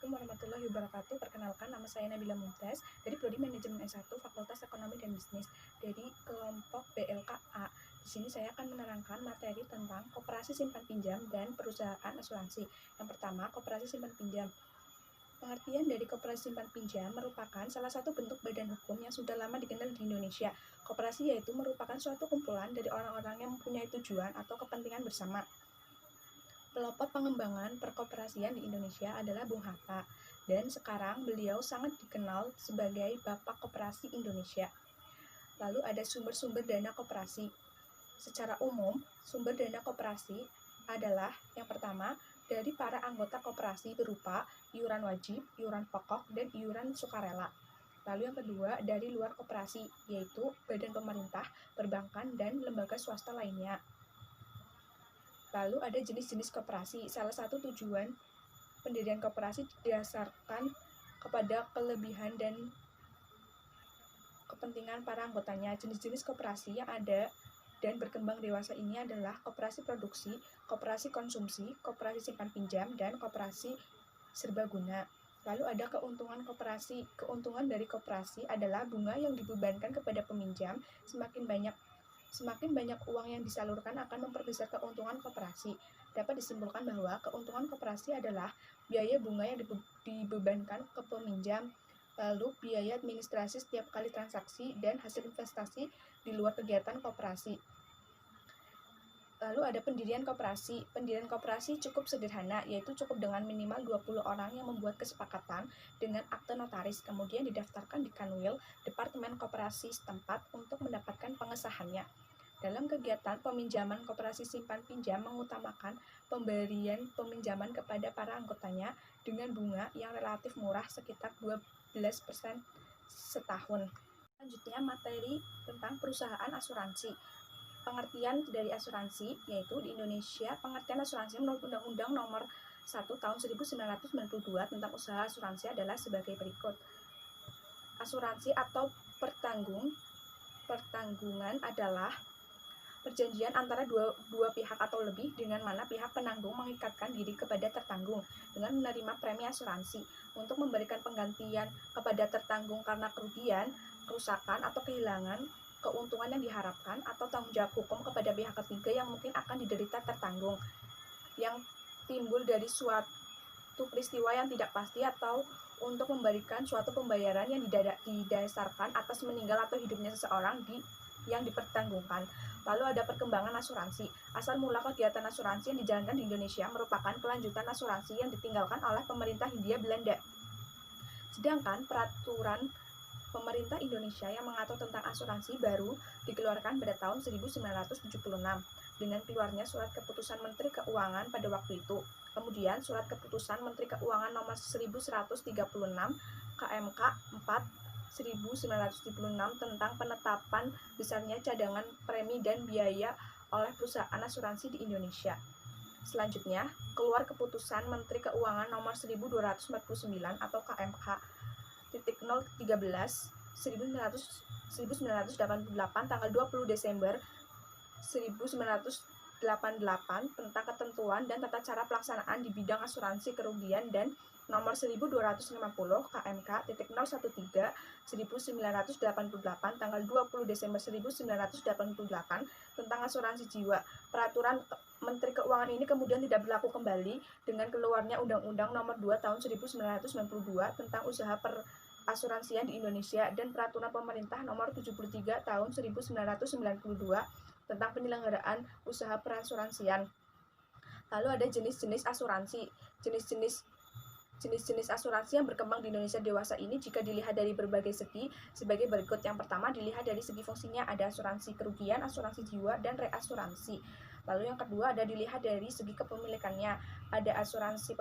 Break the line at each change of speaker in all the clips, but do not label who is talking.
Assalamualaikum warahmatullahi wabarakatuh. Perkenalkan, nama saya Nabila Mumtaz dari Prodi Manajemen S1 Fakultas Ekonomi dan Bisnis dari kelompok BLKA. Di sini saya akan menerangkan materi tentang koperasi simpan pinjam dan perusahaan asuransi. Yang pertama, koperasi simpan pinjam. Pengertian dari koperasi simpan pinjam merupakan salah satu bentuk badan hukum yang sudah lama dikenal di Indonesia. Koperasi yaitu merupakan suatu kumpulan dari orang-orang yang mempunyai tujuan atau kepentingan bersama. Pelopor pengembangan perkoperasian di Indonesia adalah Bung Hatta, dan sekarang beliau sangat dikenal sebagai Bapak Koperasi Indonesia. Lalu ada sumber-sumber dana koperasi. Secara umum, sumber dana koperasi adalah yang pertama dari para anggota koperasi berupa iuran wajib, iuran pokok, dan iuran sukarela. Lalu yang kedua dari luar koperasi, yaitu badan pemerintah, perbankan, dan lembaga swasta lainnya. Lalu ada jenis-jenis koperasi. Salah satu tujuan pendirian koperasi didasarkan kepada kelebihan dan kepentingan para anggotanya. Jenis-jenis koperasi yang ada dan berkembang dewasa ini adalah koperasi produksi, koperasi konsumsi, koperasi simpan pinjam, dan koperasi serbaguna. Lalu ada keuntungan koperasi. Keuntungan dari koperasi adalah bunga yang dibebankan kepada peminjam. Semakin banyak uang yang disalurkan akan memperbesar keuntungan koperasi. Dapat disimpulkan bahwa keuntungan koperasi adalah biaya bunga yang dibebankan ke peminjam, lalu biaya administrasi setiap kali transaksi, dan hasil investasi di luar kegiatan koperasi. Lalu ada pendirian koperasi. Pendirian koperasi cukup sederhana, yaitu cukup dengan minimal 20 orang yang membuat kesepakatan dengan akte notaris, kemudian didaftarkan di Kanwil, Departemen Koperasi setempat untuk mendapatkan pengesahannya. Dalam kegiatan peminjaman, koperasi simpan pinjam mengutamakan pemberian peminjaman kepada para anggotanya dengan bunga yang relatif murah sekitar 12% setahun. Selanjutnya materi tentang perusahaan asuransi. Pengertian dari asuransi, yaitu di Indonesia, pengertian asuransi menurut Undang-Undang Nomor 1 Tahun 1992 tentang usaha asuransi adalah sebagai berikut. Asuransi atau pertanggungan adalah perjanjian antara dua pihak atau lebih dengan mana pihak penanggung mengikatkan diri kepada tertanggung dengan menerima premi asuransi untuk memberikan penggantian kepada tertanggung karena kerugian, kerusakan, atau kehilangan keuntungan yang diharapkan atau tanggung jawab hukum kepada pihak ketiga yang mungkin akan diderita tertanggung yang timbul dari suatu peristiwa yang tidak pasti atau untuk memberikan suatu pembayaran yang didasarkan atas meninggal atau hidupnya seseorang yang dipertanggungkan. Lalu ada perkembangan asuransi. Asal mula kegiatan asuransi yang dijalankan di Indonesia merupakan kelanjutan asuransi yang ditinggalkan oleh pemerintah Hindia Belanda. Sedangkan peraturan pemerintah Indonesia yang mengatur tentang asuransi baru dikeluarkan pada tahun 1976 dengan keluarnya surat keputusan Menteri Keuangan pada waktu itu. Kemudian surat keputusan Menteri Keuangan nomor 1136 KMK 4/1976 tentang penetapan besarnya cadangan premi dan biaya oleh perusahaan asuransi di Indonesia. Selanjutnya, keluar keputusan Menteri Keuangan nomor 1249 atau KMK 013 1988 tanggal 20 Desember 1988 tentang ketentuan dan tata cara pelaksanaan di bidang asuransi kerugian dan nomor 1250 KMK 013 1988 tanggal 20 Desember 1988 tentang asuransi jiwa. Peraturan Menteri Keuangan ini kemudian tidak berlaku kembali dengan keluarnya Undang-Undang Nomor 2 Tahun 1992 tentang usaha perasuransian di Indonesia dan Peraturan Pemerintah Nomor 73 Tahun 1992 tentang penyelenggaraan usaha perasuransian. Lalu ada jenis-jenis asuransi. Jenis-jenis asuransi yang berkembang di Indonesia dewasa ini jika dilihat dari berbagai segi sebagai berikut. Yang pertama dilihat dari segi fungsinya, ada asuransi kerugian, asuransi jiwa, dan reasuransi. Lalu yang kedua ada dilihat dari segi kepemilikannya, ada asuransi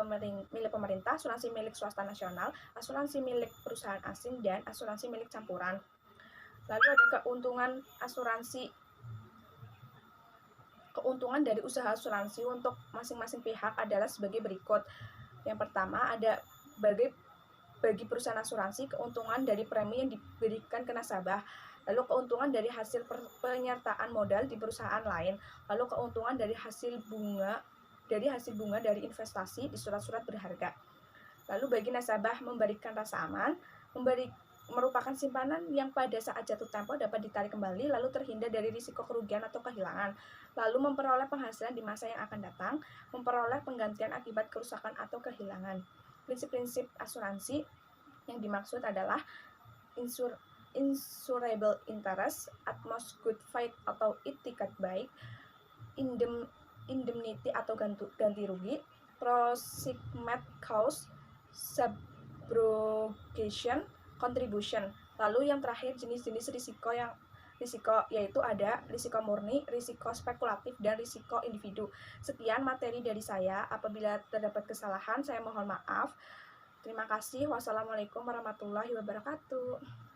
milik pemerintah, asuransi milik swasta nasional, asuransi milik perusahaan asing, dan asuransi milik campuran. Lalu ada keuntungan asuransi. Keuntungan dari usaha asuransi untuk masing-masing pihak adalah sebagai berikut. Yang pertama ada bagi perusahaan asuransi keuntungan dari premi yang diberikan ke nasabah, lalu keuntungan dari hasil penyertaan modal di perusahaan lain, lalu keuntungan dari hasil bunga dari investasi di surat-surat berharga. Lalu bagi nasabah memberikan rasa aman, merupakan simpanan yang pada saat jatuh tempo dapat ditarik kembali lalu terhindar dari risiko kerugian atau kehilangan. Lalu memperoleh penghasilan di masa yang akan datang, memperoleh penggantian akibat kerusakan atau kehilangan. Prinsip-prinsip asuransi yang dimaksud adalah insurable interest, utmost good faith atau itikat baik, indemnity atau ganti rugi, proximate cause, subrogation, contribution. Lalu yang terakhir jenis-jenis risiko yaitu ada risiko murni, risiko spekulatif, dan risiko individu. Sekian materi dari saya. Apabila terdapat kesalahan, saya mohon maaf. Terima kasih. Wassalamualaikum warahmatullahi wabarakatuh.